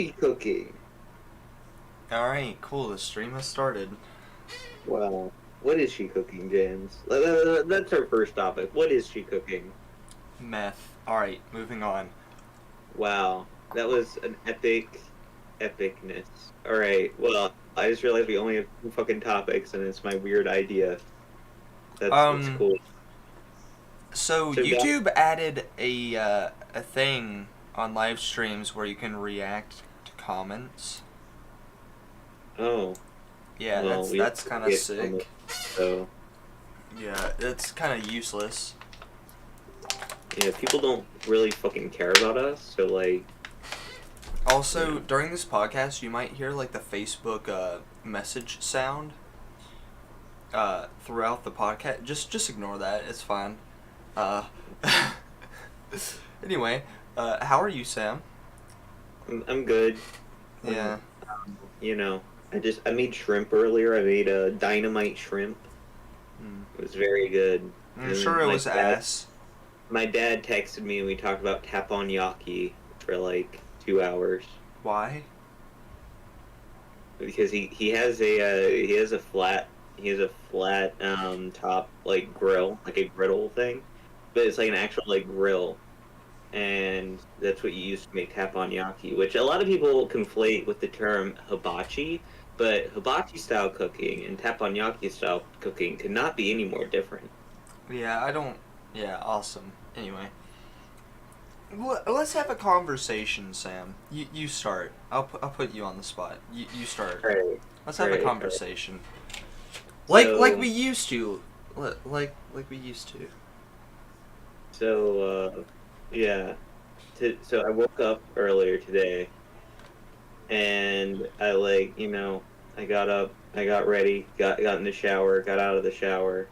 she cooking? Alright, cool. The stream has started. Wow. What is she cooking, James? That's our first topic. What is she cooking? Meth. Alright, moving on. Wow. That was an epicness. Alright, well, I just realized we only have two fucking topics, and it's my weird idea. That's Um, cool. so So, guys, YouTube added a thing on live streams where you can react to comments. oh, Yeah, well, we that's have kind to of get on sick. so, Yeah, it's kind of useless. yeah, people don't really fucking care about us, so, like, Also, yeah. during this podcast, you might hear like the Facebook message sound throughout the podcast. Just ignore that. It's fine. Uh, anyway, how are you, Sam? I'm good. Uh, Yeah. you know, I made shrimp earlier. I made a dynamite shrimp. Mm. It was very good. I'm And sure then it was ass. my dad texted me and we talked about tappanyaki for like 2 hours Why? because he has a flat top like grill, like a griddle thing, but it's like an actual like grill, and that's what you use to make tappanyaki, which a lot of people conflate with the term hibachi, but hibachi style cooking and tappanyaki style cooking could not be any more different. Yeah, I don't. Yeah, awesome. Anyway, let's have a conversation, Sam. You start. I'll put you on the spot. You start. Right, Let's have a right. conversation. Like So, we used to. Like we used to. so, yeah. So I woke up earlier today, and I like, I got up, I got ready, got in the shower, got out of the shower,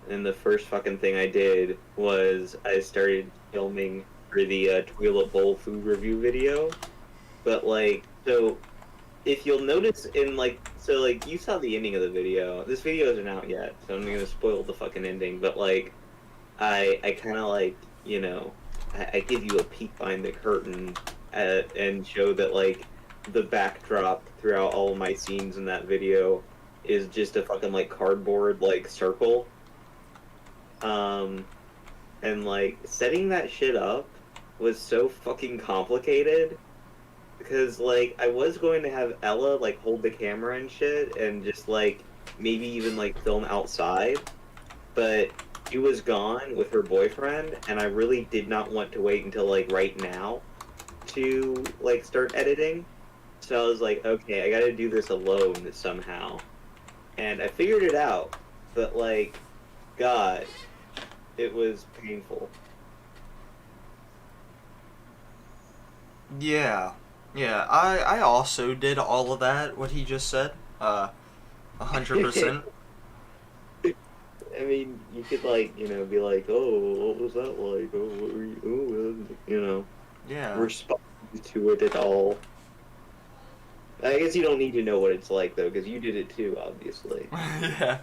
and the first fucking thing I did was I started filming for the toilet bowl food review video. But like, so if you'll notice in like you saw the ending of the video. This video isn't out yet, so I'm gonna spoil the fucking ending. But like, I kind of like, I give you a peek behind the curtain and show that like the backdrop throughout all of my scenes in that video is just a fucking like cardboard like circle. Um, and like setting that shit up was so fucking complicated because like I was going to have Ella like hold the camera and shit and just like maybe even like film outside, but she was gone with her boyfriend, and I really did not want to wait until like right now to like start editing. So I was like, okay, I got to do this alone somehow, and I figured it out. But like, God, it was painful. Yeah. Yeah. I also did all of that. What he just said. 100%. I mean, you could like, be like, oh, what was that like? Oh, what were you? Yeah. Respond to it at all. I guess you don't need to know what it's like though, because you did it too, obviously. Yeah.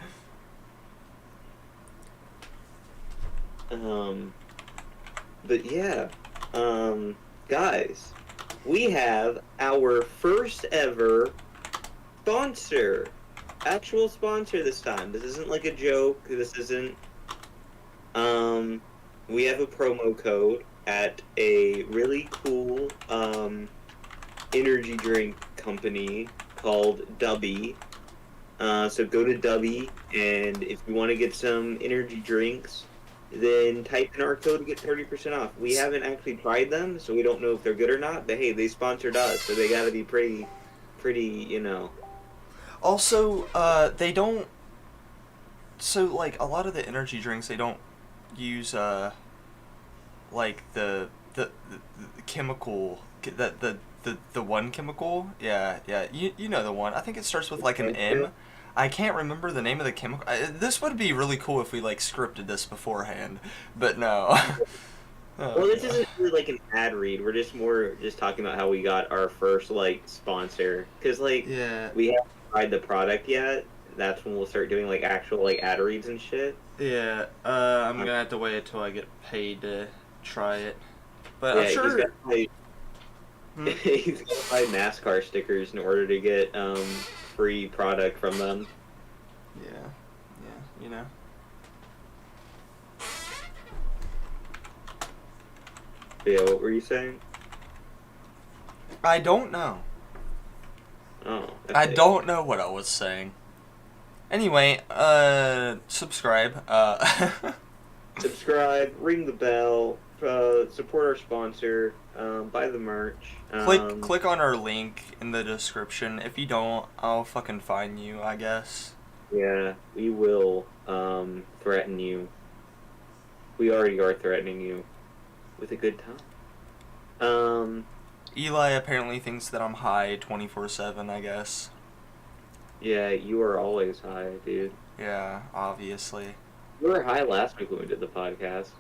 Um, but yeah, guys, we have our first ever sponsor, actual sponsor this time. This isn't like a joke. This isn't. Um, we have a promo code at a really cool energy drink company called Dubby. So go to Dubby, and if you want to get some energy drinks, then type in our code to get 30% off. We haven't actually tried them, so we don't know if they're good or not. But hey, they sponsored us, so they got to be pretty. Also, they don't. So like a lot of the energy drinks, they don't use like the chemical the one chemical. Yeah, yeah. You know the one. I think it starts with like an M. I can't remember the name of the chemical. This would be really cool if we like scripted this beforehand, but no. Well, Oh this god. isn't really like an ad read. We're just talking about how we got our first like sponsor, because like Yeah, we haven't tried the product yet. That's when we'll start doing like actual like ad reads and shit. yeah. I'm Um, gonna have to wait until I get paid to try it, but I'm yeah, he's got sure. like Hmm? He's gonna buy NASCAR stickers in order to get free product from them. Yeah. Yeah, you know. Yeah, what were you saying? I don't know. Oh, I okay. don't know what I was saying. Anyway, subscribe. Subscribe, ring the bell, support our sponsor, buy the merch. click on our link in the description. If you don't, I'll fucking find you, I guess. Yeah, we will threaten you. We already are threatening you with a good time. Um, Eli apparently thinks that I'm high 24/7, I guess. yeah, you are always high, dude. Yeah, obviously. You were high last week when we did the podcast.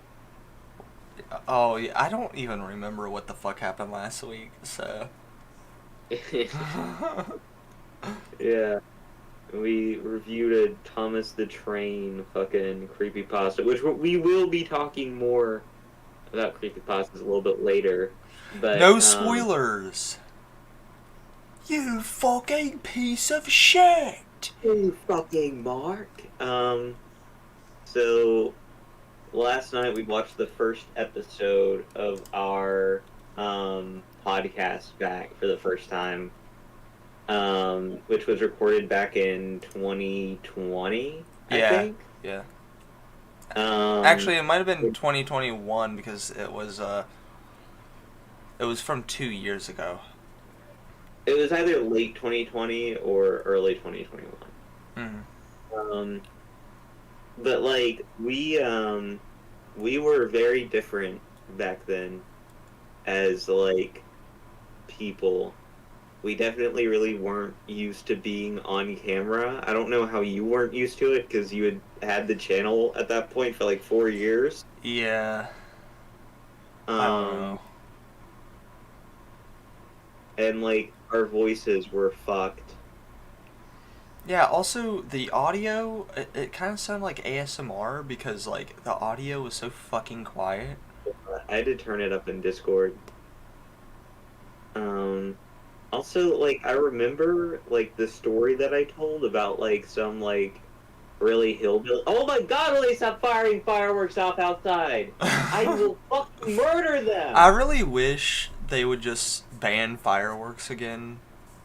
Oh, yeah, I don't even remember what the fuck happened last week, so. Yeah, we reviewed a Thomas the Train fucking creepypasta, which we will be talking more about creepypastas a little bit later. But No spoilers! You fucking piece of shit! hey, fucking Mark. So last night we watched the first episode of our podcast back for the first time, which was recorded back in 2020, I Yeah, think. yeah. Um, Actually, it might have been 2021 because it was from 2 years ago. it was either late 2020 or early 2021. Mm. Um, but like we were very different back then as like people. We definitely really weren't used to being on camera. I don't know how you weren't used to it because you had the channel at that point for like 4 years. Yeah, I don't Um, know. and like our voices were fucked. Yeah, also the audio, it kind of sounded like ASMR because like the audio was so fucking quiet. I had to turn it up in Discord. Um, Also, like I remember like the story that I told about like some like really hillbilly. Oh my God! Will they stop firing fireworks off outside? I will fucking murder I them. really wish they would just ban fireworks again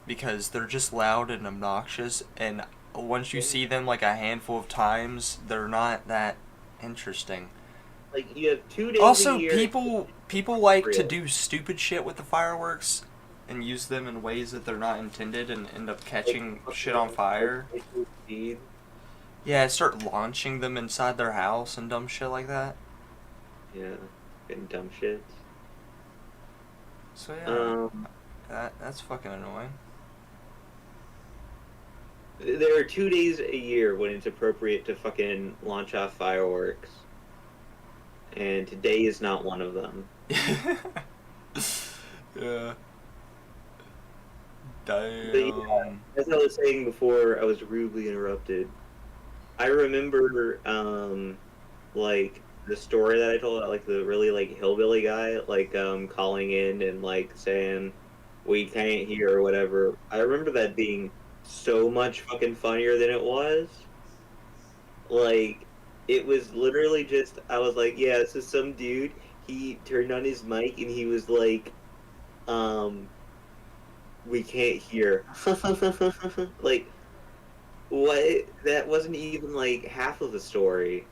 because they're just loud and obnoxious, and once you see them like a handful of times, they're not that interesting. Like you have 2 days a Also, year. people like to Real. do stupid shit with the fireworks and use them in ways that they're not intended and end up Like catching shit on fucking fire. artificial speed. Yeah, start launching them inside their house and dumb shit like that. Yeah, fucking dumb shit. So yeah, Um, that's fucking annoying. there are 2 days a year when it's appropriate to fucking launch off fireworks, and today is not one of them. Yeah. But yeah, Damn. as I was saying before, I was rudely interrupted. I remember, like the story that I told about, like the really like hillbilly guy, like calling in and like saying we can't hear or whatever. I remember that being so much fucking funnier than it was. Like it was literally just I was like, yeah, this is some dude. He turned on his mic and he was like, um, we can't hear. Like what? That wasn't even like half of the story.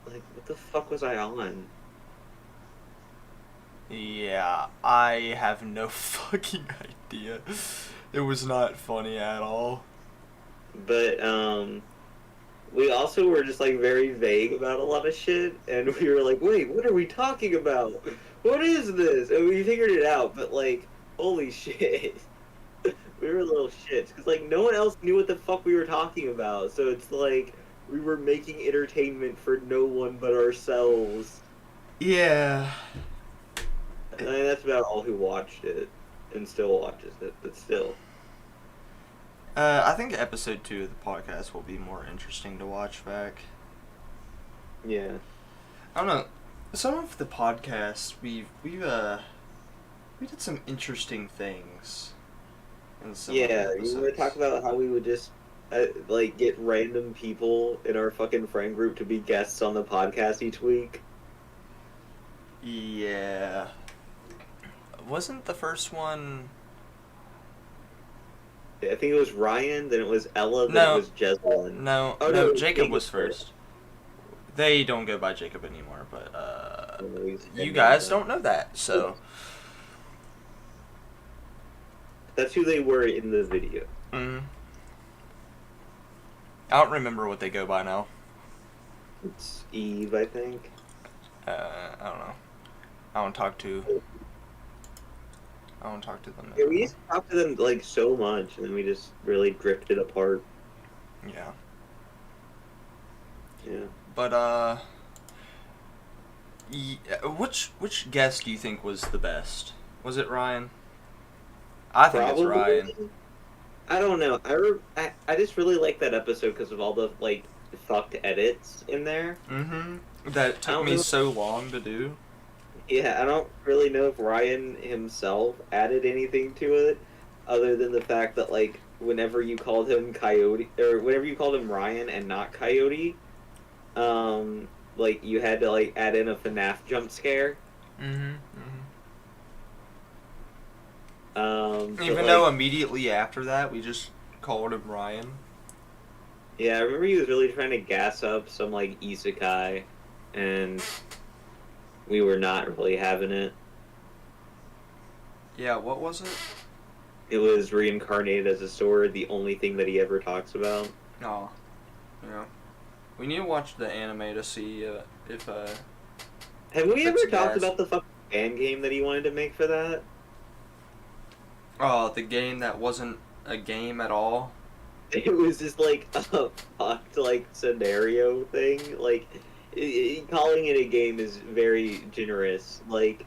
Like, what the fuck was I on? Yeah, I have no fucking idea. It was not funny at all. But we also were just like very vague about a lot of shit, and we were like, wait, what are we talking about? What is this? And we figured it out, but like, holy shit. We were little shits because like no one else knew what the fuck we were talking about. So it's like we were making entertainment for no one but ourselves. Yeah. I mean, that's about all who watched it and still watches it, but still. I think episode 2 of the podcast will be more interesting to watch back. Yeah. I don't know. Some of the podcasts we've We did some interesting things in some of the Yeah, you want to talk episodes. about how we would just like get random people in our fucking friend group to be guests on the podcast each week? Yeah. Wasn't the first one... I think it was Ryan, then it was Ella, then it No, was Jeslyn. no, Oh no, no, it was Jacob Jacob was first. first. They don't go by Jacob anymore, but Oh, he's you been named guys them. don't know that, so... That's who they were in the video. Mm. I don't remember what they go by now. It's Eve, I think. I don't know. I don't talk to... I don't talk to them Yeah, we anymore. used to talk to them like so much, and then we just really drifted apart. Yeah. Yeah. But, which guest do you think was the best? Was it Ryan? I think it's Probably. Ryan. I don't know. I just really like that episode because of all the like fucked edits in there. Mm-hmm. That I took don't me know. so long to do. Yeah, I don't really know if Ryan himself added anything to it, other than the fact that like whenever you called him Coyote or whenever you called him Ryan and not Coyote, like you had to like add in a FNAF jump scare. Mm-hmm. Mm-hmm. But Even though like immediately after that we just called him Ryan. yeah, I remember he was really trying to gas up some like isekai, and we were not really having it. Yeah, what was it? It was reincarnated as a sword, the only thing that he ever talks about. Oh, yeah. We need to watch the anime to see if Have we ever it's talked gas. about the fucking fan game that he wanted to make for that? Oh, the game that wasn't a game at all. It was just like a fucked like scenario thing. Like calling it a game is very generous. Like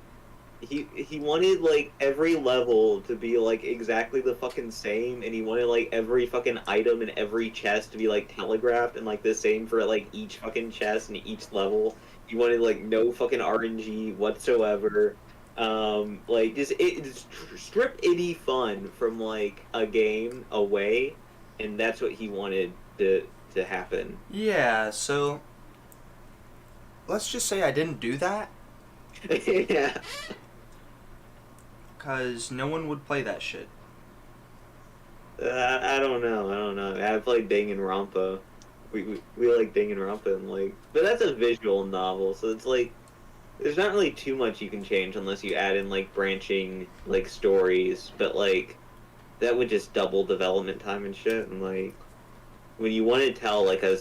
he wanted like every level to be like exactly the fucking same, and he wanted like every fucking item in every chest to be like telegraphed and like the same for like each fucking chest and each level. He wanted like no fucking RNG whatsoever. Like just strip any fun from like a game away, and that's what he wanted to happen. Yeah, so let's just say I didn't do that Yeah. because no one would play that shit. I don't know. I don't know. I played Danganronpa. We like Danganronpa and like, but that's a visual novel, so it's like there's not really too much you can change unless you add in like branching like stories. But like that would just double development time and shit. And like when you want to tell like a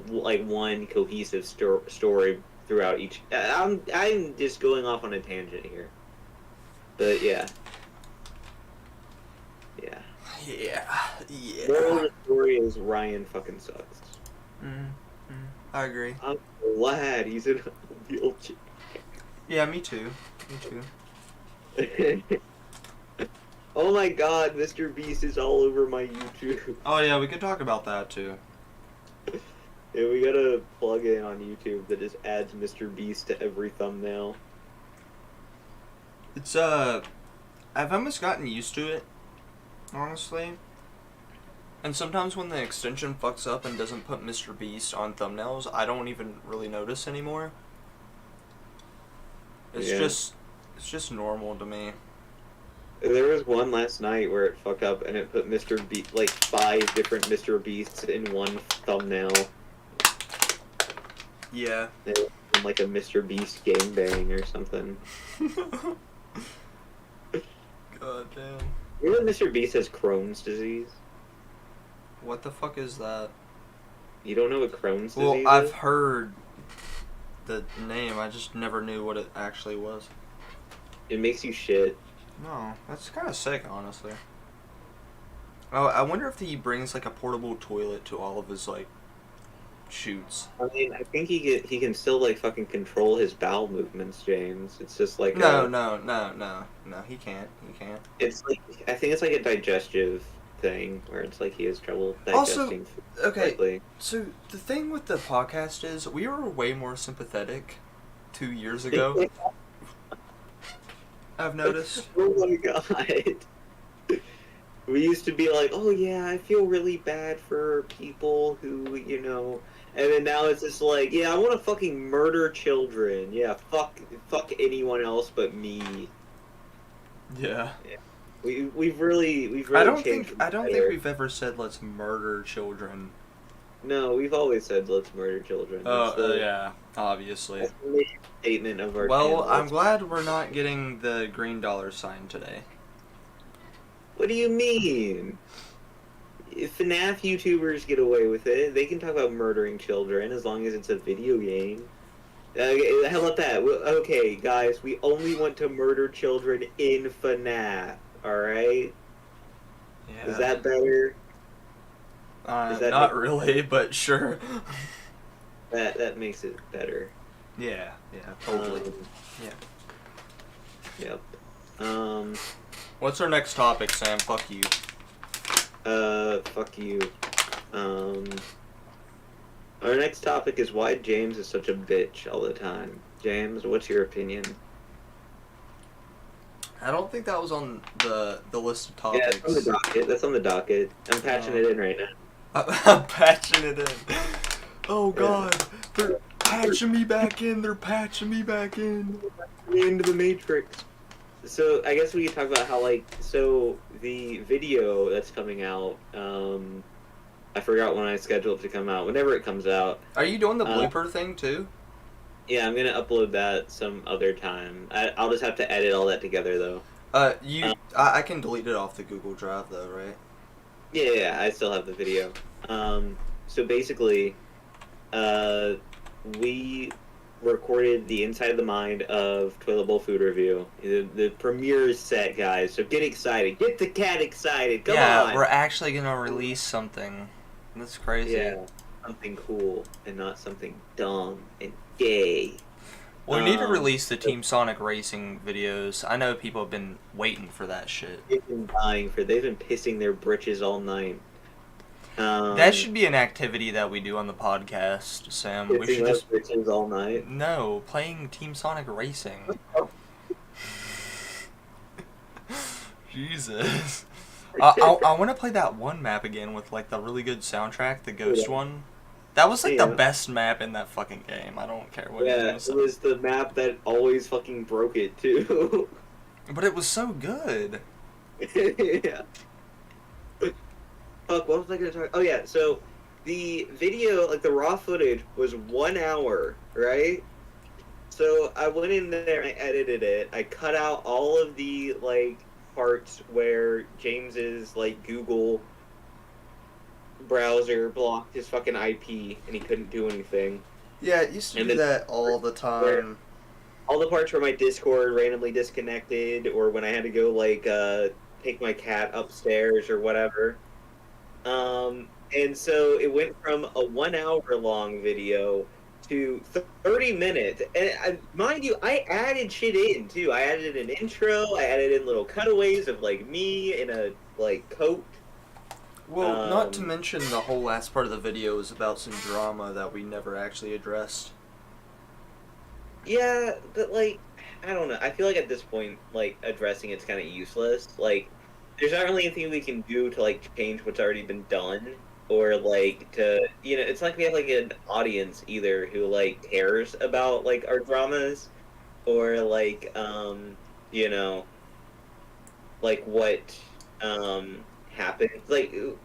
like one cohesive story throughout each, I'm just going off on a tangent here. But yeah, yeah. Yeah, Moral of yeah. the story is Ryan fucking sucks. Mm-hmm. I agree. I'm glad he's in a wheelchair. Yeah, me too. Me too. Oh my god, Mr. Beast is all over my YouTube. Oh yeah, we could talk about that too. Yeah, we got a plug-in on YouTube that just adds Mr. Beast to every thumbnail. It's I've almost gotten used to it, honestly. And sometimes when the extension fucks up and doesn't put Mr. Beast on thumbnails, I don't even really notice anymore. It's Yeah. just it's just normal to me. There was one last night where it fucked up and it put Mr. Beast, like 5 different Mr. Beasts in one thumbnail. Yeah. It was like a Mr. Beast gangbang or something. God damn. You know that Mr. Beast has Crohn's disease? What the fuck is that? You don't know what Crohn's Well, disease I've is? heard the name, I just never knew what it actually was. It makes you shit. No, that's kind of sick, honestly. Oh, I wonder if he brings like a portable toilet to all of his like shoots. I mean, I think he can still like fucking control his bowel movements, James. It's just like No, no, no, no, no. He can't. He can't. it's like I think it's like a digestive thing where it's like he has trouble Also, digesting food okay. correctly. So the thing with the podcast is we were way more sympathetic 2 years ago. I've noticed. Oh my god. We used to be like, oh yeah, I feel really bad for people who, and then now it's just like, yeah, I want to fucking murder children. Yeah, fuck anyone else but me. Yeah. Yeah. We've really changed for the I don't think better. we've ever said let's murder children. No, we've always said let's murder children. Yeah, obviously. That's the main statement of our Well, channel. I'm glad we're not getting the green dollar sign today. What do you mean? If FNAF YouTubers get away with it, they can talk about murdering children as long as it's a video game. How about that? Okay, guys, we only want to murder children in FNAF. All right? Yeah. Is that better? Does that Not make really, but sure. that makes it better? Yeah, totally. Yeah. Yep. What's our next topic, Sam? Fuck you. Fuck you. Our next topic is why James is such a bitch all the time. James, what's your opinion? I don't think that was on the list of Yeah, topics. that's on the docket. That's on the docket. I'm patching it in right now. I'm patching it in. Oh god, they're patching me back in. They're patching me back in. Into the Matrix. So I guess we could talk about how the video that's coming out. I forgot when I scheduled it to come out. Whenever it comes out. Are you doing the blooper thing too? Yeah, I'm gonna upload that some other time. I'll just have to edit all that together though. I can delete it off the Google Drive though, right? Yeah, I still have the video. So basically, we recorded the inside of the mind of Toilet Bowl Food Review. The premiere is set, guys. So get excited. Get the cat excited. Come on. Yeah, we're actually gonna release something. That's crazy. Yeah, something cool and not something dumb and gay. We need to release the Team Sonic Racing videos. I know people have been waiting for that shit. They've been they've been pissing their britches all night. That should be an activity that we do on the podcast, Sam. We should just britches all night. No, playing Team Sonic Racing. Jesus. I want to play that one map again with like the really good soundtrack, the Ghost one. That was like the best map in that fucking game. I don't care what it was the map that always fucking broke it too. But it was so good. Yeah. Fuck, what was I gonna talk? Oh yeah, so the video, like the raw footage, was 1 hour, right? So I went in there and I edited it. I cut out all of the parts where James's Google browser blocked his fucking IP and he couldn't do anything. Yeah, it used to do that all the time. All the parts where my Discord randomly disconnected, or when I had to go take my cat upstairs or whatever. And so it went from a 1 hour long video to 30 minutes. And mind you, I added shit in too. I added an intro. I added in little cutaways of me in a coat. Well, not to mention the whole last part of the video is about some drama that we never actually addressed. Yeah, but I don't know. I feel like at this point, addressing it's kind of useless. There's not really anything we can do to change what's already been done, or to it's like we have an audience either who cares about our dramas, or what happened.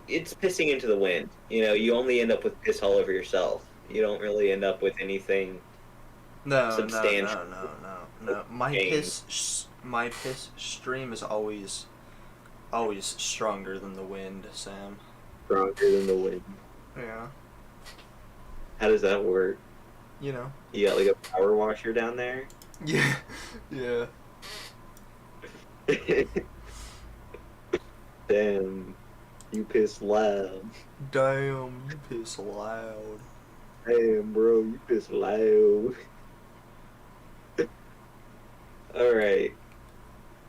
It's pissing into the wind. You only end up with piss all over yourself. You don't really end up with anything. Substantial. No. My piss stream is always stronger than the wind, Sam. Stronger than the wind. Yeah. How does that work? You know. You got a power washer down there? Yeah. Yeah. Damn. You piss loud. Damn, you piss loud. Damn, bro, you piss loud. Alright.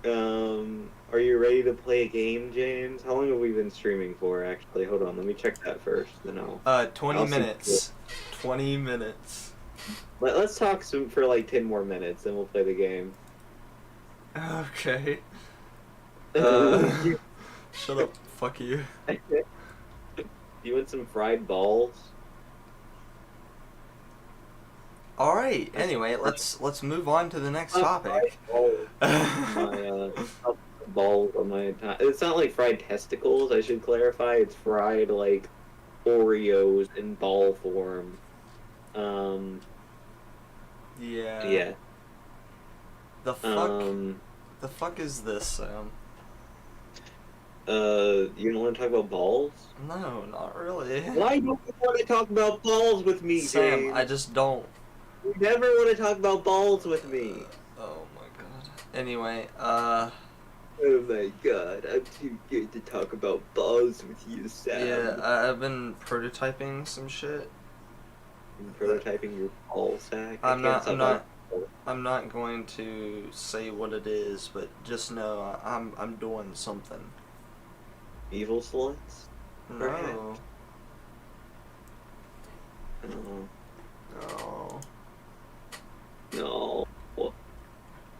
Are you ready to play a game, James? How long have we been streaming for, actually? Hold on, let me check that first, then I'll... 20 minutes. 20 minutes. Let's talk for 10 more minutes, then we'll play the game. Okay. You, Shut up. Fuck you. you want some fried balls? All right. That's Anyway, fried, let's move on to the next fried topic. balls. My balls on my time. It's not like fried testicles. I should clarify. It's fried like Oreos in ball form. Um. Yeah. Yeah. The fuck. Um. The fuck is this, Sam? You don't want to talk about balls? No, not really. Why don't you want to talk about balls with me, Sam, I James? just don't. You never want to talk about balls with me. Oh my god. Anyway, Oh my god, I'm too good to talk about balls with you, yeah, Sam. I've been prototyping some shit. I'm That prototyping your ball sack. I I'm can't not. I'm stop talking not. about balls. I'm not going to say what it is, but just know I'm doing something. Evil sluts? No. Perhaps? Oh, No. no.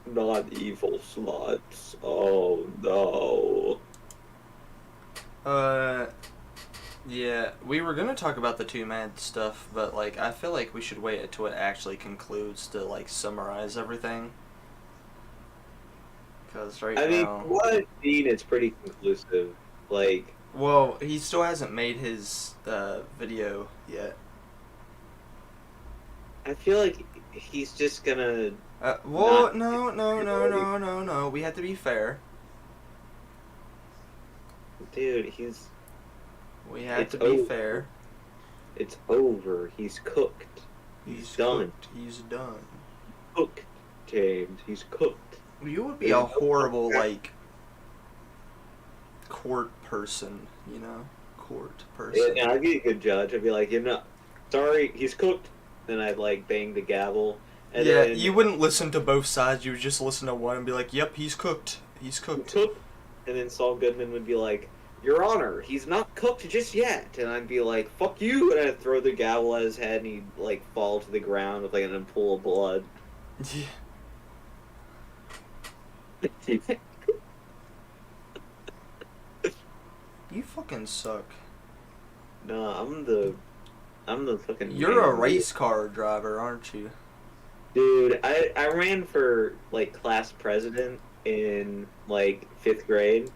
Not evil sluts. Oh no. Uh. Yeah, we were gonna talk about the two mad stuff, but like I feel like we should wait until it actually concludes to like summarize everything. Cause right I mean, now, from what I've seen, it's pretty conclusive. Like, well, he still hasn't made his video yet. I feel like he's just gonna Well, not. no, no, no, no, no, no. We have to be fair. Dude, he's. We have It's to be over. fair. It's over. He's cooked. He's done. Cooked. He's done. Cooked, James. He's cooked. You would be There's a no horrible more- like court person, you know, court Yeah, person. yeah, I'd be a good judge. I'd be like, sorry, he's cooked. Then I'd like bang the gavel, and Yeah, then you wouldn't listen to both sides. You would just listen to one and be like, "Yep, he's cooked. He's cooked." cooked. And then Saul Goodman would be like, Your Honor, he's not cooked just yet. And I'd be like, fuck you. And I'd throw the gavel at his head and he'd like fall to the ground with like an pool of blood. Yeah. You fucking suck. No, I'm the fucking You're a man, race car driver, aren't you? dude. I ran for like class president in like 5th grade.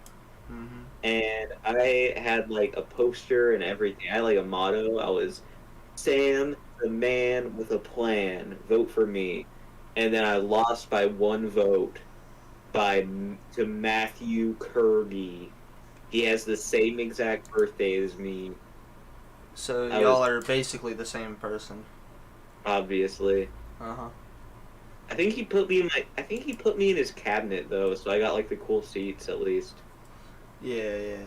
Mm-hmm. And I had like a poster and everything. I had like a motto. I was Sam, the man with a plan. Vote for me. And then I lost by 1 vote to Matthew Kirby. He has the same exact birthday as me, So I y'all was are basically the same person. obviously. Uh huh. I think he put me in his cabinet though, so I got like the cool seats at least. Yeah.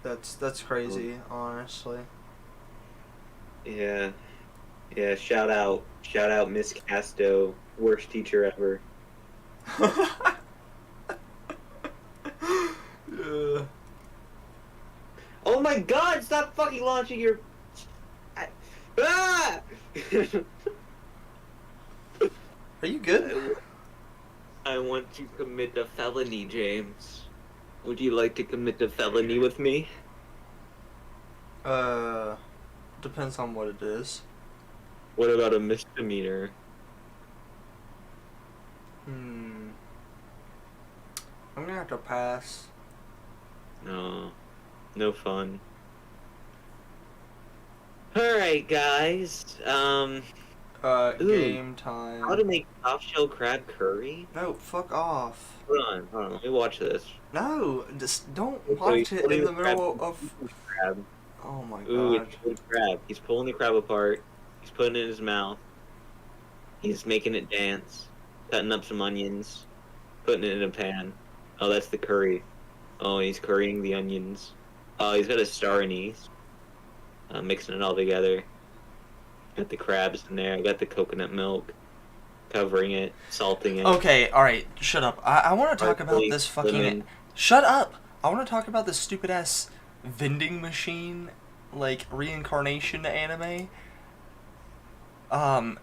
That's crazy, honestly. Yeah. Yeah, shout out Miss Casto, worst teacher ever. Yeah. Oh my god, stop fucking launching your... Ah! Are you good? I want to commit a felony, James. Would you like to commit a felony with me? Depends on what it is. What about a misdemeanor? Hmm. I'm gonna have to pass. No. No fun. Alright, guys. Ooh, Game time. how to make soft shell crab curry? No, fuck off. Hold on, let me watch this. No, just don't So watch he's it pulling in the crab. middle of. Crab. Oh my Ooh, god. it's pulling crab. He's pulling the crab apart. He's putting it in his mouth. He's making it dance. Cutting up some onions. Putting it in a pan. Oh, that's the curry. Oh, he's currying the onions. Oh, he's got a star anise. Mixing it all together. Got the crabs in there. I got the coconut milk. Covering it. Salting it. Okay, alright, shut up. I want to talk about Parsley, this fucking. lemon. Shut up! I want to talk about this stupid ass vending machine, like, reincarnation anime.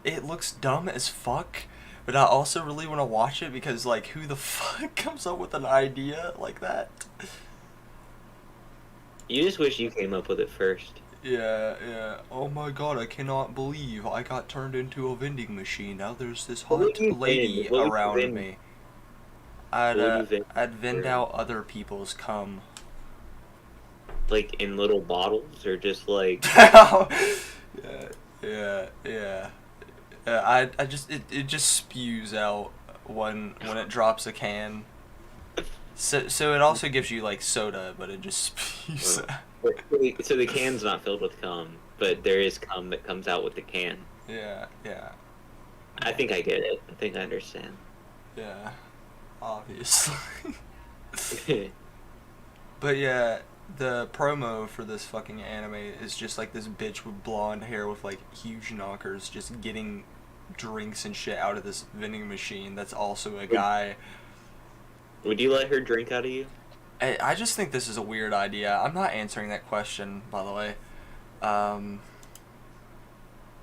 It looks dumb as fuck, but I also really want to watch it because, like, who the fuck comes up with an idea like that? You just wish you came up with it first. Yeah, yeah. Oh my god, I cannot believe I got turned into a vending machine. Now there's this What would hot you vend? lady What would you around vend? me. I'd What would uh, you vend? I'd vend For, out other people's cum. like in little bottles or just like yeah, yeah, yeah. I just it just spews out when it drops a can. So it also gives you like soda, but it just spews uh, out. so the can's not filled with cum, but there is cum that comes out with the can. Yeah, yeah, I think I get it. I think I understand. yeah. Obviously. But yeah, the promo for this fucking anime is just like this bitch with blonde hair with like huge knockers just getting drinks and shit out of this vending machine that's also a would guy. would you let her drink out of you? I just think this is a weird idea. I'm not answering that question, by the way. Um,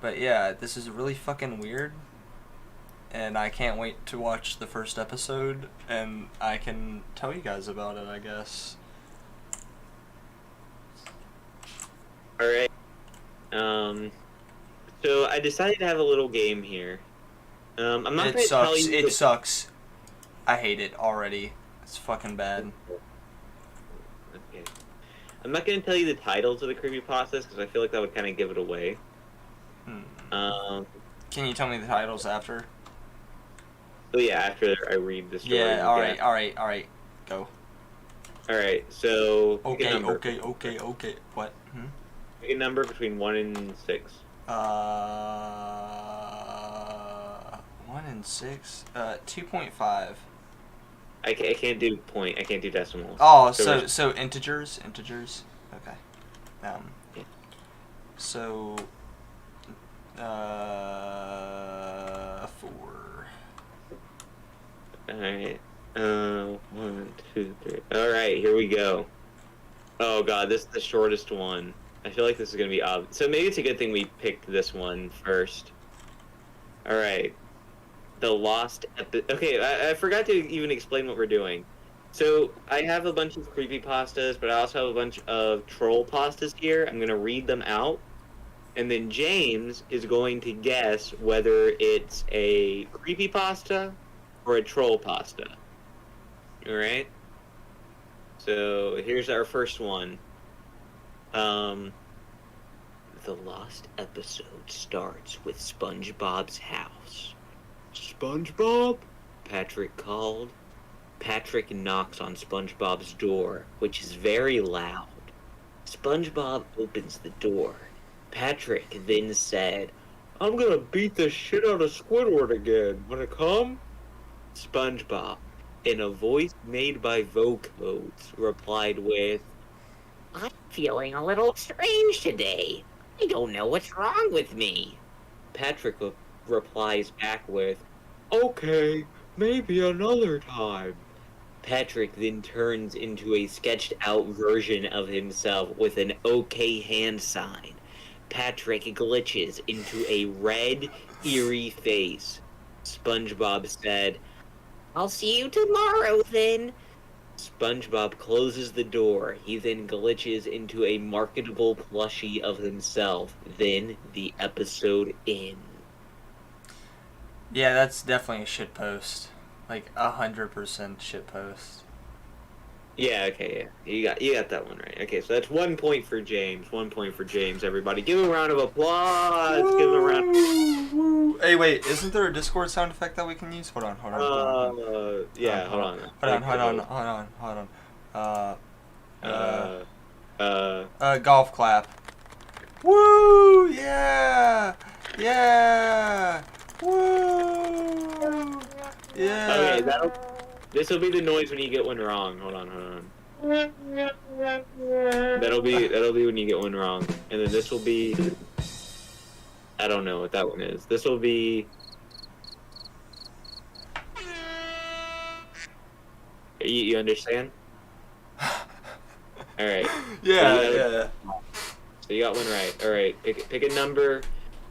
but yeah, this is really fucking weird. And I can't wait to watch the first episode, and I can tell you guys about it, I guess. All right. Um. So I decided to have a little game here. I'm not It going to tell sucks. you It the. sucks. I hate it already. It's fucking bad. Okay. I'm not going to tell you the titles of the creepypastas because I feel like that would kind of give it away. Hmm. Um. Can you tell me the titles after? So yeah, after I read the story, Yeah, you alright, get. alright, alright. Go. All right. So pick a Okay, number. okay, okay, okay. What? Hmm? Pick a number between 1 and 6. 1 and 6? 2.5. I can't do point. I can't do decimals. Oh, So we're so integers? Integers? Okay. Um, yeah. so, 4. All right. 1, 2, 3. All right. Here we go. Oh god, this is the shortest one. I feel like this is gonna be obvious. So maybe it's a good thing we picked this one first. All right. The lost Okay, I forgot to even explain what we're doing. So I have a bunch of creepy pastas, but I also have a bunch of troll pastas here. I'm gonna read them out, and then James is going to guess whether it's a creepy pasta or a troll pasta. All right. So here's our first one. Um, the lost episode starts with SpongeBob's house. SpongeBob? Patrick called. Patrick knocks on SpongeBob's door, which is very loud. SpongeBob opens the door. Patrick then said, I'm gonna beat the shit out of Squidward again. Wanna come? SpongeBob, in a voice made by vocodes, replied with, I'm feeling a little strange today. I don't know what's wrong with me. Patrick replies back with, Okay, maybe another time. Patrick then turns into a sketched out version of himself with an okay hand sign. Patrick glitches into a red, eerie face. SpongeBob said, I'll see you tomorrow then. SpongeBob closes the door. He then glitches into a marketable plushie of himself. Then the episode ends. Yeah, that's definitely a shit post. Like 100% shit post. Yeah, okay, yeah. You got that one right. Okay, so that's 1 point for James. 1 point for James, everybody. Give him a round of applause. Give him a round. Woo! Hey, wait, isn't there a Discord sound effect that we can use? Hold on, hold on, hold on, hold on. Yeah, Hold hold on, on. hold on, hold on, hold on, hold on. Golf clap. Woo! Yeah! Yeah! Woo! Okay, Yeah! this will be the noise when you get one wrong. Hold on. That'll be when you get one wrong. And then this will be, I don't know what that one is. This will be, you understand? All right. Yeah, So yeah. you got one right. All right. Pick a number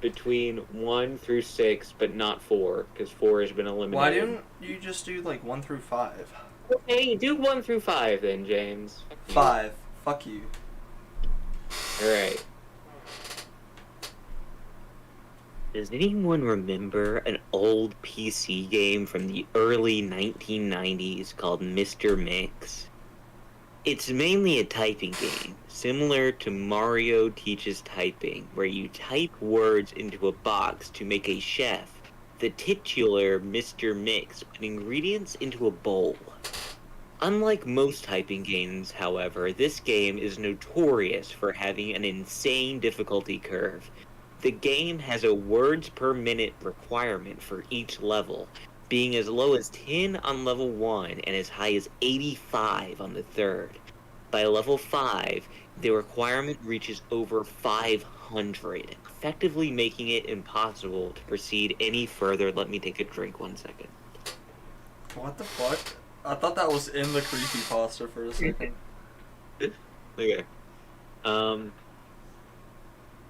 between 1 through 6, but not 4, because 4 has been eliminated. Why didn't you just do like 1 through 5? Okay, do 1 through 5 then, James. 5. Fuck you. Alright. Does anyone remember an old PC game from the early 1990s called Mr. Mix? It's mainly a typing game, similar to Mario Teaches Typing, where you type words into a box to make a chef, the titular Mr. Mix, put ingredients into a bowl. Unlike most typing games, however, this game is notorious for having an insane difficulty curve. The game has a words per minute requirement for each level, being as low as 10 on level 1 and as high as 85 on the third. By level 5, the requirement reaches over 500, effectively making it impossible to proceed any further. Let me take a drink 1 second. What the fuck? I thought that was in the creepypasta for a second. Okay.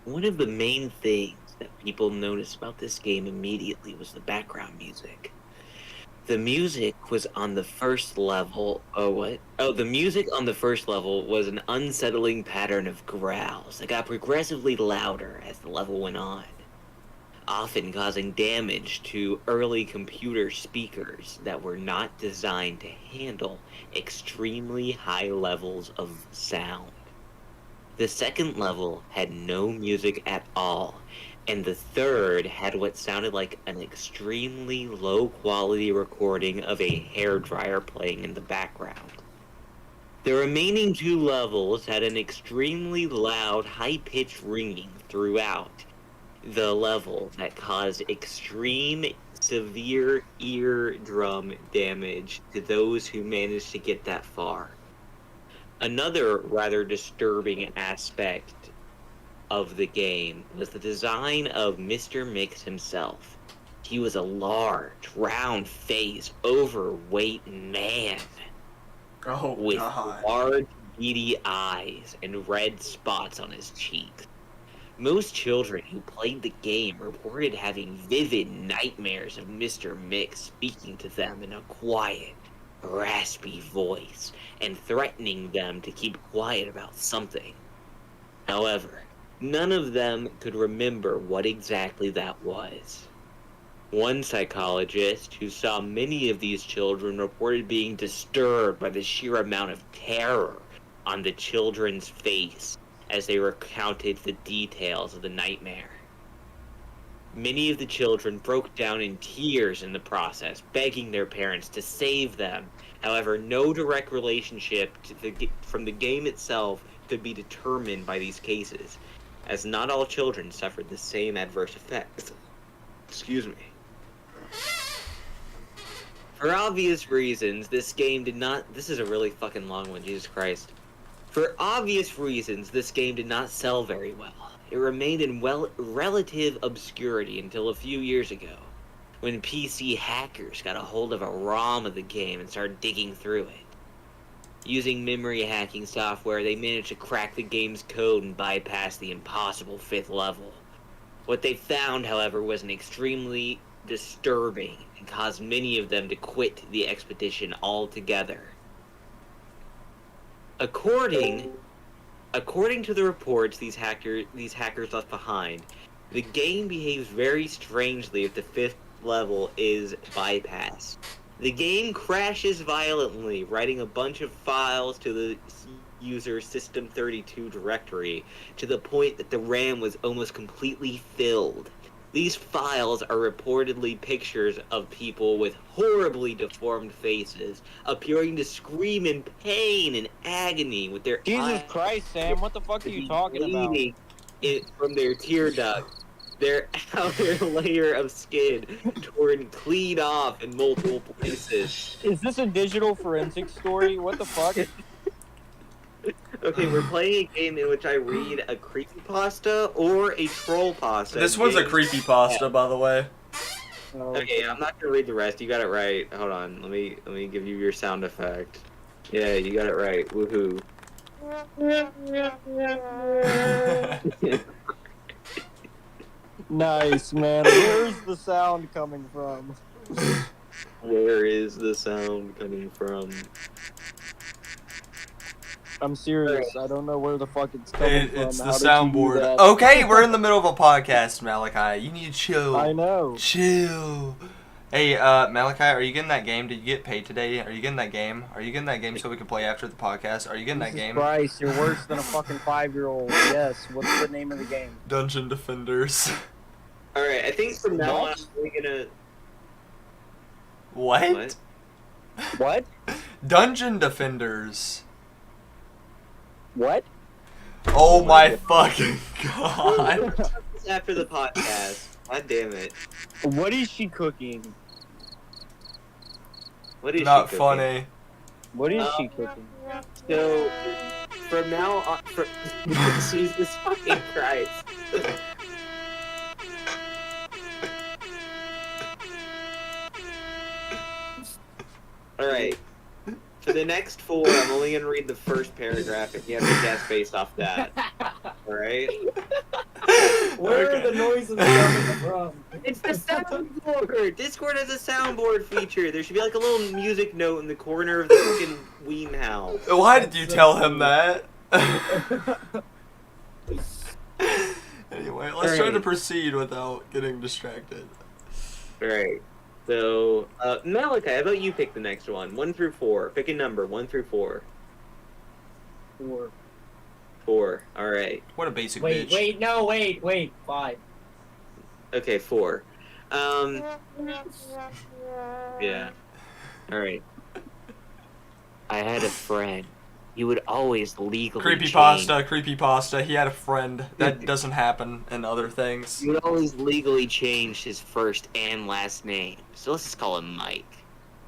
One of the main things that people noticed about this game immediately was the background music. The music was on the first level. Oh, what? Oh, the music on the first level was an unsettling pattern of growls that got progressively louder as the level went on, often causing damage to early computer speakers that were not designed to handle extremely high levels of sound. The second level had no music at all, and the third had what sounded like an extremely low-quality recording of a hairdryer playing in the background. The remaining 2 levels had an extremely loud, high-pitched ringing throughout the level that caused extreme, severe eardrum damage to those who managed to get that far. Another rather disturbing aspect of the game was the design of Mr. Mix himself. He was a large, round-faced, overweight man with large, beady eyes and red spots on his cheeks. Most children who played the game reported having vivid nightmares of Mr. Mix speaking to them in a quiet, raspy voice and threatening them to keep quiet about something. However, none of them could remember what exactly that was. One psychologist who saw many of these children reported being disturbed by the sheer amount of terror on the children's face as they recounted the details of the nightmare. Many of the children broke down in tears in the process, begging their parents to save them. However, no direct relationship from the game itself could be determined by these cases, as not all children suffered the same adverse effects. Excuse me. For obvious reasons, this game did not... This is a really fucking long one, Jesus Christ. For obvious reasons, this game did not sell very well. It remained in relative obscurity until a few years ago, when PC hackers got a hold of a ROM of the game and started digging through it. Using memory hacking software, they managed to crack the game's code and bypass the impossible 5th level. What they found, however, was an extremely disturbing and caused many of them to quit the expedition altogether. According to the reports these hackers left behind, the game behaves very strangely if the 5th level is bypassed. The game crashes violently, writing a bunch of files to the user's System32 directory to the point that the RAM was almost completely filled. These files are reportedly pictures of people with horribly deformed faces, appearing to scream in pain and agony with their Jesus Christ, Sam, what the fuck are you talking about? It from their tear ducts. Their outer layer of skin torn clean off in multiple places. Is this a digital forensics story? What the fuck? Okay, we're playing a game in which I read a creepypasta or a trollpasta. This one's a creepypasta, by the way. Okay, I'm not gonna read the rest. You got it right. Hold on. Let me give you your sound effect. Yeah, you got it right. Woohoo. Nice, man. Where's the sound coming from? Where is the sound coming from? I'm serious. I don't know where the fuck it's coming from. It's the How did you do soundboard. that? Okay, we're in the middle of a podcast, Malachi. You need to chill. I know. Chill. Hey, Malachi, are you getting that game? Did you get paid today? Are you getting that game? Are you getting that game so we can play after the podcast? Are you getting that Jesus game? Christ, you're worse than a fucking 5-year-old. Yes. What's the name of the game? Dungeon Defenders. Alright, I think from now on, we're gonna... What? What? Dungeon Defenders. What? Oh my fucking god. After the podcast. God damn it. What is she cooking? What is Not she cooking? funny. What is she cooking? So, from now on... Jesus fucking Christ. Alright. For the next 4, I'm only gonna read the first paragraph and you have to guess based off that. Alright? Where are the noises coming from? It's the soundboard! Discord has a soundboard feature. There should be like a little music note in the corner of the fucking Ween house. Why did you tell him that? Anyway, let's try to proceed without getting distracted. Alright. So, Malachi, how about you pick the next one? 1 through 4. Pick a number, 1 through 4. 4. 4. Alright. What a basic Wait, bitch. wait. 5. Okay, 4. Yeah. Alright. I had a friend. He would always legally Creepypasta. He had a friend. That doesn't happen in other things. He would always legally change his first and last name. So let's just call him Mike.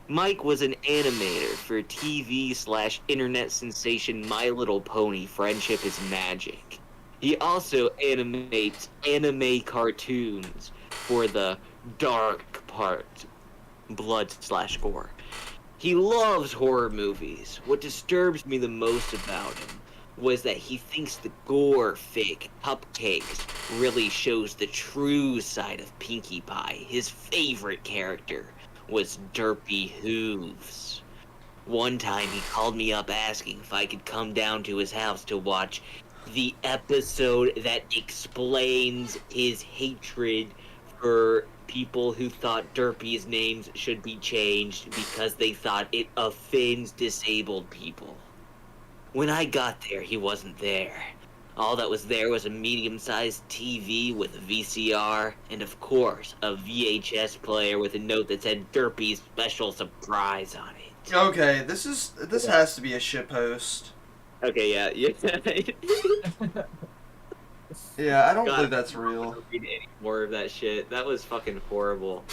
Mike was an animator for TV/internet sensation My Little Pony Friendship is Magic. He also animates anime cartoons for the dark part, blood/gore. He loves horror movies. What disturbs me the most about him was that he thinks the gore fake cupcakes really shows the true side of Pinkie Pie. His favorite character was Derpy Hooves. One time he called me up asking if I could come down to his house to watch the episode that explains his hatred for people who thought Derpy's names should be changed because they thought it offends disabled people. When I got there, he wasn't there. All that was there was a medium-sized TV with a VCR, and of course, a VHS player with a note that said Derpy's special surprise on it. Okay, this has to be a shitpost. Okay, yeah. Yeah, I don't God, believe that's I real. don't read any more of that shit. That was fucking horrible.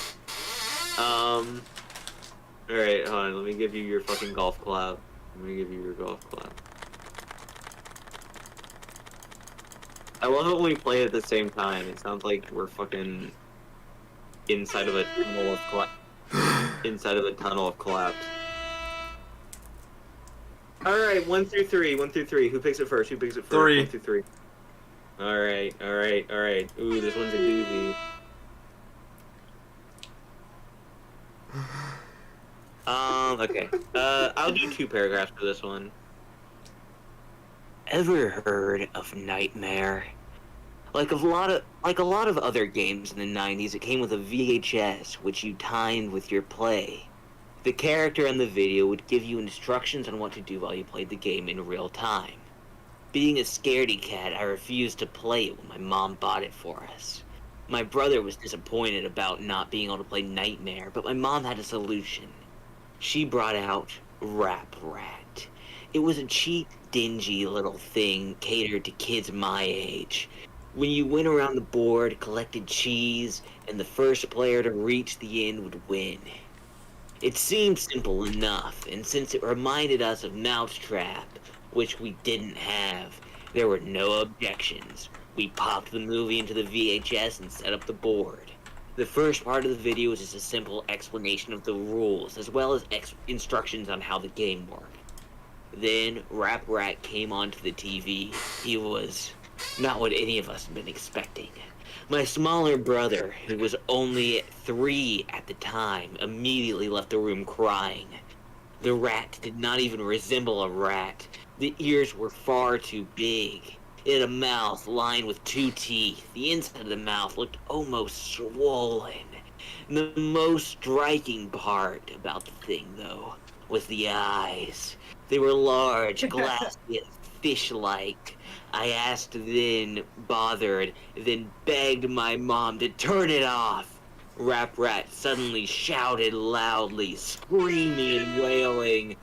Alright, hold on, let me give you your fucking golf clap. Let me give you your golf clap. I love it when we play it at the same time. It sounds like we're fucking inside of a tunnel of collapse. Alright, 1 through 3. Who picks it first? 3. 1 through 3. Alright. Ooh, this one's a doozy. Okay. I'll do 2 paragraphs for this one. Ever heard of Nightmare? Like a lot of other games in the 90s, it came with a VHS, which you timed with your play. The character on the video would give you instructions on what to do while you played the game in real time. Being a scaredy cat, I refused to play it when my mom bought it for us. My brother was disappointed about not being able to play Nightmare, but my mom had a solution. She brought out Rap Rat. It was a cheap, dingy little thing catered to kids my age. When you went around the board, collected cheese, and the first player to reach the end would win. It seemed simple enough, and since it reminded us of Mousetrap, which we didn't have, there were no objections. We popped the movie into the VHS and set up the board. The first part of the video is just a simple explanation of the rules, as well as instructions on how the game worked. Then, Rap Rat came onto the TV. He was Not what any of us had been expecting. My smaller brother, who was only 3 at the time, immediately left the room crying. The rat did not even resemble a rat. The ears were far too big. It had a mouth lined with 2 teeth. The inside of the mouth looked almost swollen. The most striking part about the thing, though, was the eyes. They were large, glassy, and fish-like. I asked then, bothered, then begged my mom to turn it off. Rap Rat suddenly shouted loudly, screaming and wailing,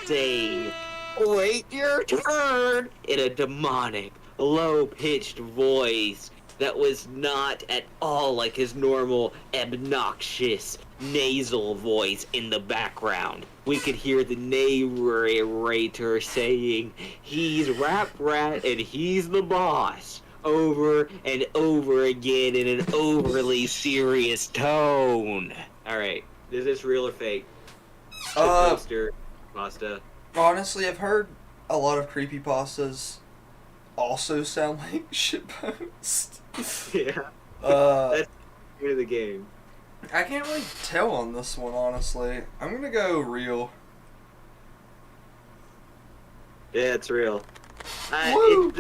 saying, "Wait your turn!" in a demonic, low-pitched voice that was not at all like his normal, obnoxious, nasal voice in the background. We could hear the narrator saying, "He's Rap Rat and he's the boss," over and over again in an overly serious tone. Alright, is this real or fake? Poster, pasta. Honestly, I've heard a lot of creepypastas also sound like shitpost. Yeah. That's Good of the game. I can't really tell on this one, honestly. I'm gonna go real. Yeah, it's real. Woo!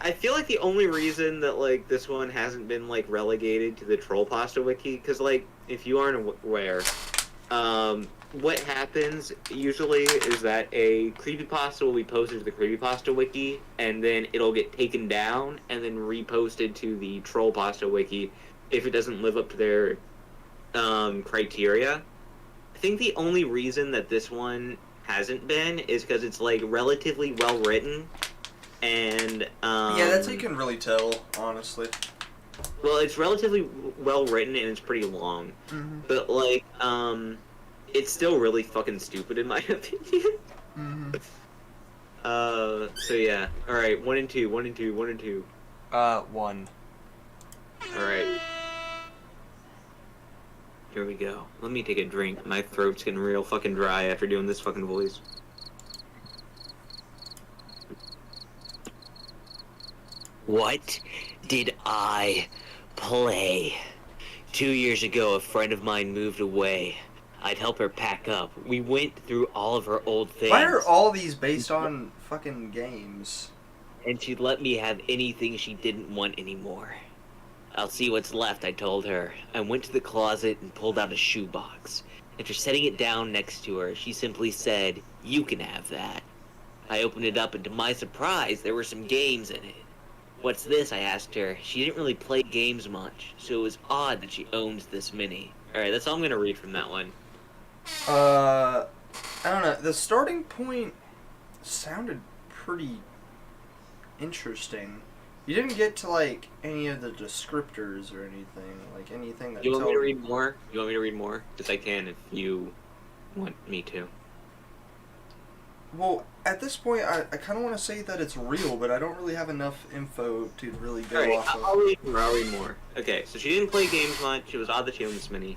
I feel like the only reason that like this one hasn't been like relegated to the Troll Pasta Wiki, because like if you aren't aware, what happens usually is that a creepypasta will be posted to the creepypasta wiki, and then it'll get taken down and then reposted to the Troll Pasta Wiki if it doesn't live up to their criteria. I think the only reason that this one hasn't been is because it's like relatively well written, and Yeah, that's how you can really tell, honestly. well, it's relatively well written and it's pretty long, Mm-hmm. but like it's still really fucking stupid in my opinion. Mm-hmm. So yeah. All right, 1 and 2, 1 and 2, 1 and 2. 1. All right. Here we go. Let me take a drink. My throat's getting real fucking dry after doing this fucking voice. What did I play? 2 years ago, a friend of mine moved away. I'd help her pack up. We went through all of her old things. Why are all these based on fucking games? And she'd let me have anything she didn't want anymore. I'll see what's left, I told her. I went to the closet and pulled out a shoebox. After setting it down next to her, she simply said, "You can have that." I opened it up, and to my surprise, there were some games in it. "What's this?" I asked her. She didn't really play games much, so it was odd that she owns this many. Alright, that's all I'm gonna read from that one. I don't know. The starting point sounded pretty interesting. You didn't get to, like, any of the descriptors or anything. Like, anything that You want me to told- read more? You want me to read more? Because I can if you want me to. Well, at this point, I kind of want to say that it's real, but I don't really have enough info to really go Alright, off of. I'll read more, I'll read more. Okay, so she didn't play games much. It was odd that she owned this many.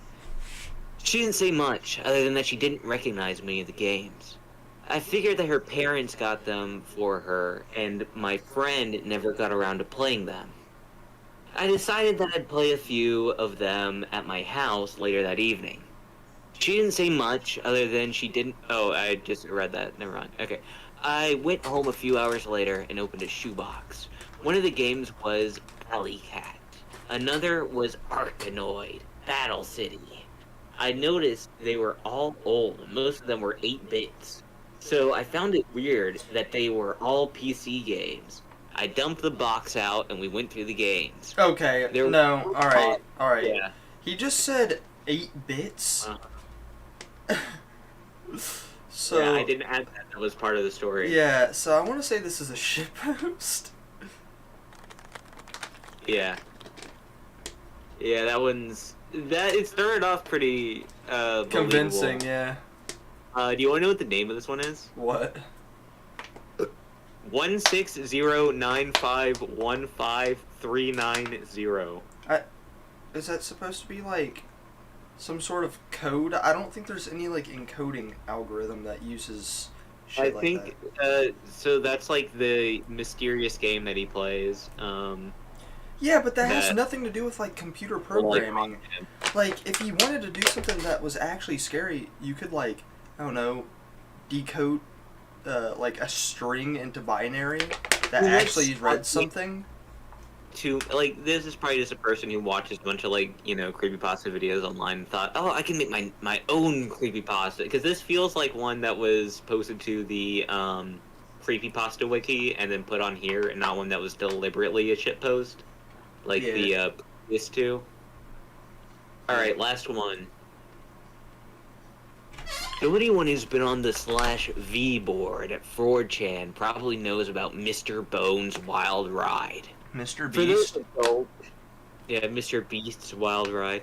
She didn't say much, other than that she didn't recognize many of the games. I figured that her parents got them for her, and my friend never got around to playing them. I decided that I'd play a few of them at my house later that evening. She didn't say much, other than she didn't... Oh, I just read that. Never mind. Okay. I went home a few hours later and opened a shoebox. One of the games was Alley Cat. Another was Arkanoid, Battle City. I noticed they were all old, and most of them were 8 bits. So I found it weird that they were all PC games. I dumped the box out and we went through the games. Okay, There- no, alright. Yeah. He just said 8 bits? So, Yeah, I didn't add that. That was part of the story. yeah, so I want to say this is a shitpost. Yeah. Yeah, that one's... That, it started off pretty, Convincing, believable. yeah. Do you want to know what the name of this one is? What? 16095153990. Is that supposed to be, like, some sort of code? I don't think there's any, like, encoding algorithm that uses I shit like that. think so. That's like the mysterious game that he plays. Yeah, but that has that nothing to do with like computer like, programming. Like, if you wanted to do something that was actually scary, you could like, I don't know, decode like a string into binary that Well, actually that's read something. to like this is probably just a person who watches a bunch of like creepypasta videos online and thought, oh, I can make my own creepypasta, because this feels like one that was posted to the creepypasta wiki and then put on here, and not one that was deliberately a shitpost like Yeah. the previous two. All right, last one. So anyone who's been on the /V board at 4chan probably knows about Mr. Bones' Wild Ride. Mr. For those Beast. who don't, yeah, Mr. Beast's Wild Ride.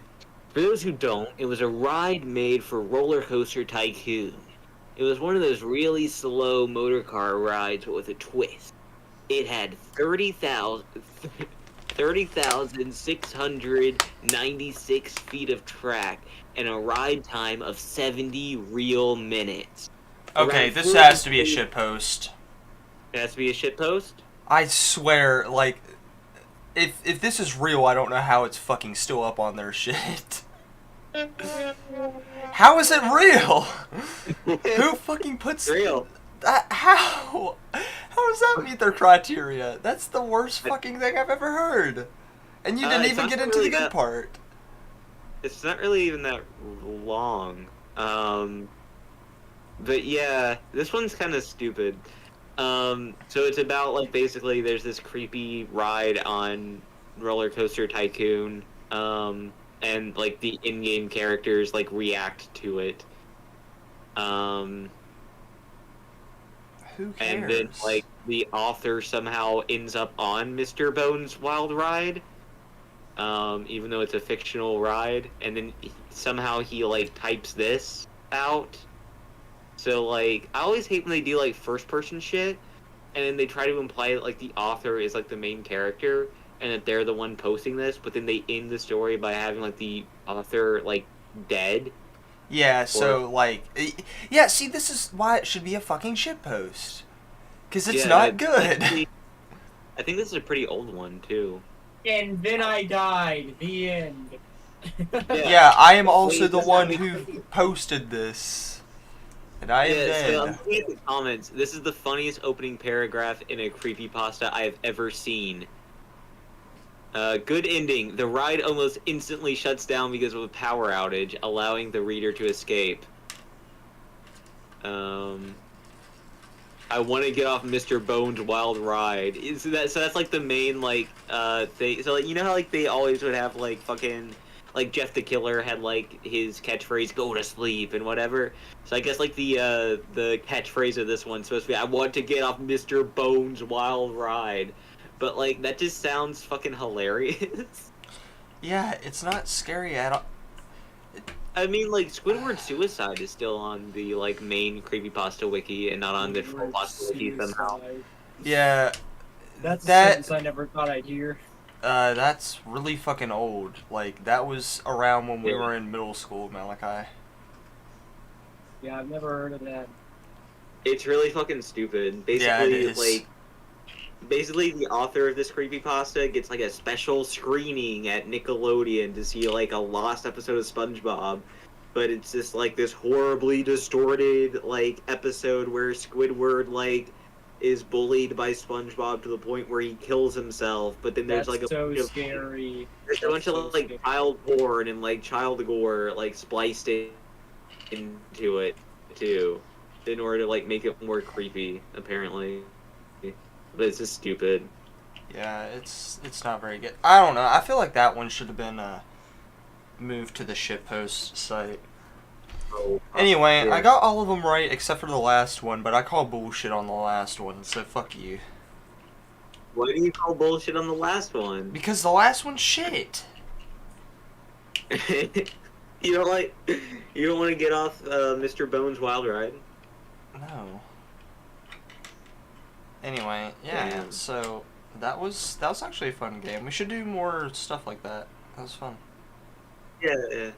For those who don't, it was a ride made for Roller Coaster Tycoon. It was one of those really slow motor car rides, but with a twist. It had 30,696 feet of track and a ride time of 70 real minutes. Okay, Around this 40 has to be a shitpost. It has to be a shitpost? I swear, like, if this is real, I don't know how it's fucking still up on their shit. How is it real? Who fucking puts Real. that? How? How does that meet their criteria? That's the worst fucking thing I've ever heard. And you didn't It's even not get into really the good that- part. It's not really even that long. But yeah, this one's kind of stupid. So it's about like basically there's this creepy ride on Roller Coaster Tycoon, and like the in-game characters like react to it. Who cares? And then like the author somehow ends up on Mr. Bones' Wild Ride, even though it's a fictional ride, and then somehow he like types this out. So like I always hate when they do like first person shit, and then they try to imply that like the author is like the main character and that they're the one posting this, but then they end the story by having like the author like dead. Yeah, so, like... Yeah, see, this is why it should be a fucking shitpost. Because it's Yeah, not that's- good. I think this is a pretty old one too. And then I died. The end. Yeah, I am also Wait, the does that one make who sense? posted this. And I am Yeah, so I'm dead. looking at the comments. This is the funniest opening paragraph in a creepypasta I have ever seen. Good ending. The ride almost instantly shuts down because of a power outage, allowing the reader to escape. I want to get off Mr. Bones' Wild Ride. So that's like the main like thing. So like you know how like they always would have like fucking like Jeff the Killer had like his catchphrase "Go to sleep" and whatever. So I guess like the catchphrase of this one's supposed to be "I want to get off Mr. Bones' Wild Ride," but like that just sounds fucking hilarious. Yeah, it's not scary at all. I mean, like Squidward Suicide is still on the like main creepypasta wiki and not on the full pasta wiki somehow. Yeah, That's a That- sentence I never thought I'd hear. that's really fucking old. Like, that was around when we Yeah. were in middle school, Malachi. Yeah, I've never heard of that. It's really fucking stupid. Yeah, it Basically, is. like, basically the author of this creepypasta gets like a special screening at Nickelodeon to see like a lost episode of SpongeBob, but it's just like this horribly distorted like episode where Squidward like is bullied by SpongeBob to the point where he kills himself. But then there's That's like a so bunch of, scary. there's a bunch That's of so like scary. child porn and like child gore like spliced into it too, in order to like make it more creepy apparently. But it's just stupid. Yeah, it's not very good. I don't know. I feel like that one should have been moved to the shitpost site. Anyway, Yeah. I got all of them right except for the last one, but I call bullshit on the last one, so fuck you. Why do you call bullshit on the last one? Because the last one's shit. You don't like, you don't want to get off Mr. Bones' Wild Ride? No. Anyway, yeah, Damn. so that was actually a fun game. We should do more stuff like that. That was fun. Yeah, yeah.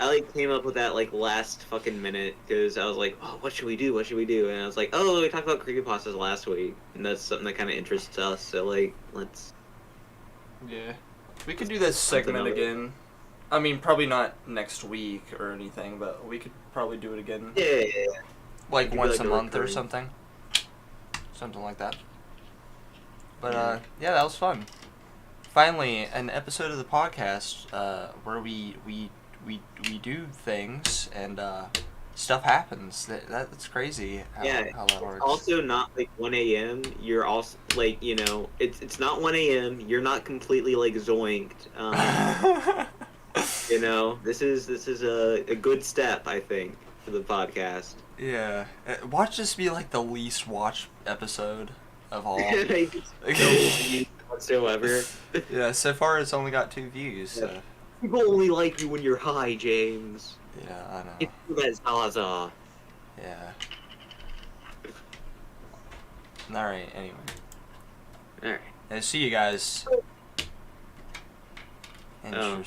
like came up with that like last fucking minute because I was like, oh, what should we do? What should we do? And I was like, oh, we talked about creepypastas last week, and that's something that kind of interests us. So like, let's. Yeah. We could do this Something segment other- again. I mean, probably not next week or anything, but we could probably do it again. Yeah. Like It could be once like a a month or recurring- something. Something like that. But Yeah. yeah, that was fun. Finally, an episode of the podcast where we do things and stuff happens. That's crazy how, Yeah, how that works. Also, not like 1 a.m. You're also like, you know, it's not 1 a.m. You're not completely like zoinked. You know, this is a good step, I think, for the podcast. Yeah. Watch this be like the least watched episode of all. Like, no views whatsoever. Yeah, so far it's only got 2 views. So. People only like you when you're high, James. Yeah, I know. It's that's Zaza. Yeah. Alright, anyway. Alright. See you guys. Interesting.